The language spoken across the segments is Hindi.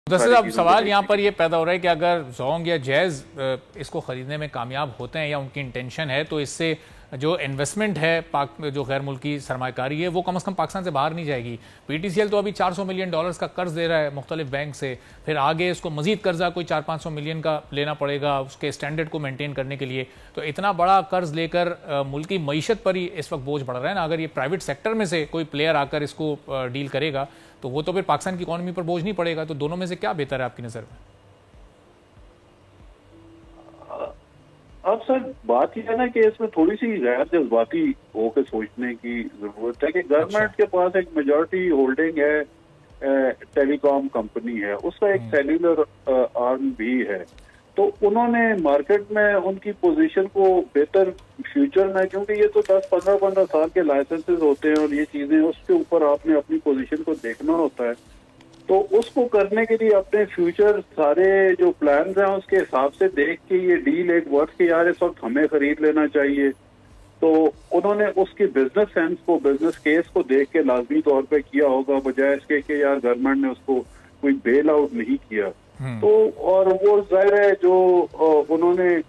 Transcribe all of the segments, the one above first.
दरअसल अब सवाल यहाँ पर ये पैदा हो रहा है कि अगर जोंग या जैज़ इसको ख़रीदने में कामयाब होते हैं या उनकी इंटेंशन है तो इससे जो इन्वेस्टमेंट है पाक जो गैर मुल्की सरमाकारी है वो कम से कम पाकिस्तान से बाहर नहीं जाएगी। पीटीसीएल तो अभी $400 मिलियन का कर्ज दे रहा है मुख्तलिफ बैंक से, फिर आगे इसको मजीद कर्जा कोई 400-500 मिलियन का लेना पड़ेगा उसके स्टैंडर्ड को मेंटेन करने के लिए। तो इतना बड़ा कर्ज लेकर मुल्क की मईशत पर ही इस वक्त बोझ बढ़ रहा है ना। अगर ये प्राइवेट सेक्टर में से कोई प्लेयर आकर इसको डील करेगा तो वो तो फिर पाकिस्तान की इकॉनमी पर बोझ नहीं पड़ेगा। तो दोनों में से क्या बेहतर है आपकी नज़र में? अब सर बात यह है ना कि इसमें थोड़ी सी गैर जज्बाती होकर सोचने की जरूरत है कि गवर्नमेंट के पास एक मेजॉरिटी होल्डिंग है, टेलीकॉम कंपनी है, उसका एक सेल्यूलर आर्म भी है। तो उन्होंने मार्केट में उनकी पोजीशन को बेहतर फ्यूचर में, क्योंकि ये तो 10-15 साल के लाइसेंसेस होते हैं और ये चीजें उसके ऊपर आपने अपनी पोजीशन को देखना होता है, तो उसको करने के लिए अपने फ्यूचर सारे जो प्लान्स हैं उसके हिसाब से देख के ये डील एक वर्थ के यार इस वक्त हमें खरीद लेना चाहिए। तो उन्होंने उसकी बिजनेस सेंस को, बिजनेस केस को देख के लाजमी तौर पे किया होगा, बजाय इसके कि यार गवर्नमेंट ने उसको कोई बेल आउट नहीं किया। तो और वो जाहिर है जो उन्होंने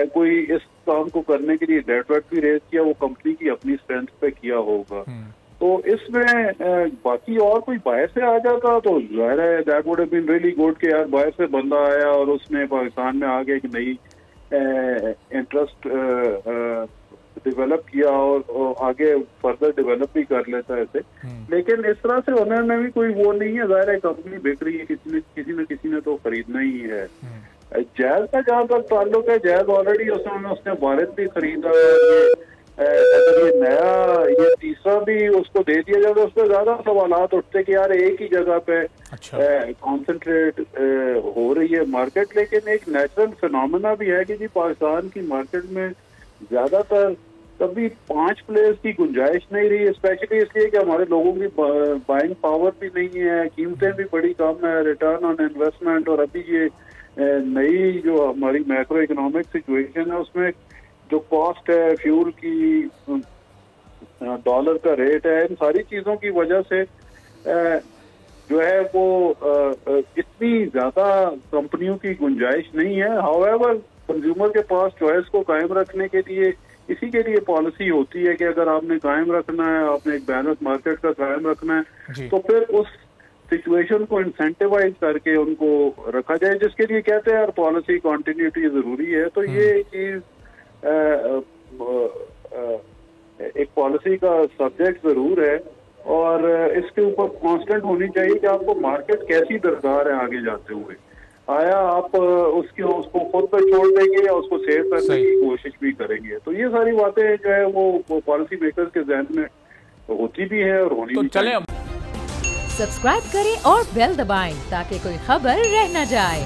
कोई इस काम को करने के लिए डेट वेट भी रेज किया, वो कंपनी की अपनी स्ट्रेंथ पे किया होगा। तो इसमें बाकी और कोई बाहर से आ जाता तो जाहिर है that would have been really good कि यार बाहर से बंदा आया और उसने पाकिस्तान में आगे एक नई इंटरेस्ट डेवलप किया और आगे फर्दर डेवलप भी कर लेता है इसे। लेकिन इस तरह से उन्होंने भी कोई वो नहीं है, जाहिर है कंपनी बिक रही है, किसी ने तो खरीदना ही है। जैज़ का जहाँ तक ताल्लुक है, जैज़ ऑलरेडी उसने वारिद भी खरीदा है। अगर ये नया ये तीसरा भी उसको दे दिया जाए तो उस पर ज्यादा सवालात उठते कि यार एक ही जगह पे कॉन्सेंट्रेट हो रही है मार्केट। लेकिन एक नेचुरल फिनोमेना भी है कि जी पाकिस्तान की मार्केट में ज्यादातर कभी 5 प्लेयर्स की गुंजाइश नहीं रही, स्पेशली इसलिए कि हमारे लोगों की बाइंग पावर भी नहीं है, कीमतें भी बड़ी कम है, रिटर्न ऑन इन्वेस्टमेंट, और अभी ये नई जो हमारी मैक्रो इकोनॉमिक सिचुएशन है उसमें जो कॉस्ट है फ्यूल की, डॉलर का रेट है, इन सारी चीजों की वजह से जो है वो इतनी ज्यादा कंपनियों की गुंजाइश नहीं है। हाउएवर कंज्यूमर के पास चॉइस को कायम रखने के लिए इसी के लिए पॉलिसी होती है कि अगर आपने कायम रखना है, आपने एक बैलेंस मार्केट का कायम रखना है, तो फिर उस सिचुएशन को इंसेंटिवाइज करके उनको रखा जाए, जिसके लिए कहते हैं यार पॉलिसी कॉन्टिन्यूटी जरूरी है। तो ये चीज एक पॉलिसी का सब्जेक्ट जरूर है और इसके ऊपर कांस्टेंट होनी चाहिए कि आपको मार्केट कैसी दरकार है आगे जाते हुए। आया आप उसको खुद पर छोड़ देंगे या उसको सेव करने की कोशिश भी करेंगे। तो ये सारी बातें जो है वो पॉलिसी मेकर्स के ज़हन में होती भी है और होनी भी चाहिए। सब्सक्राइब करें और बेल दबाएं ताकि कोई खबर रह न जाए।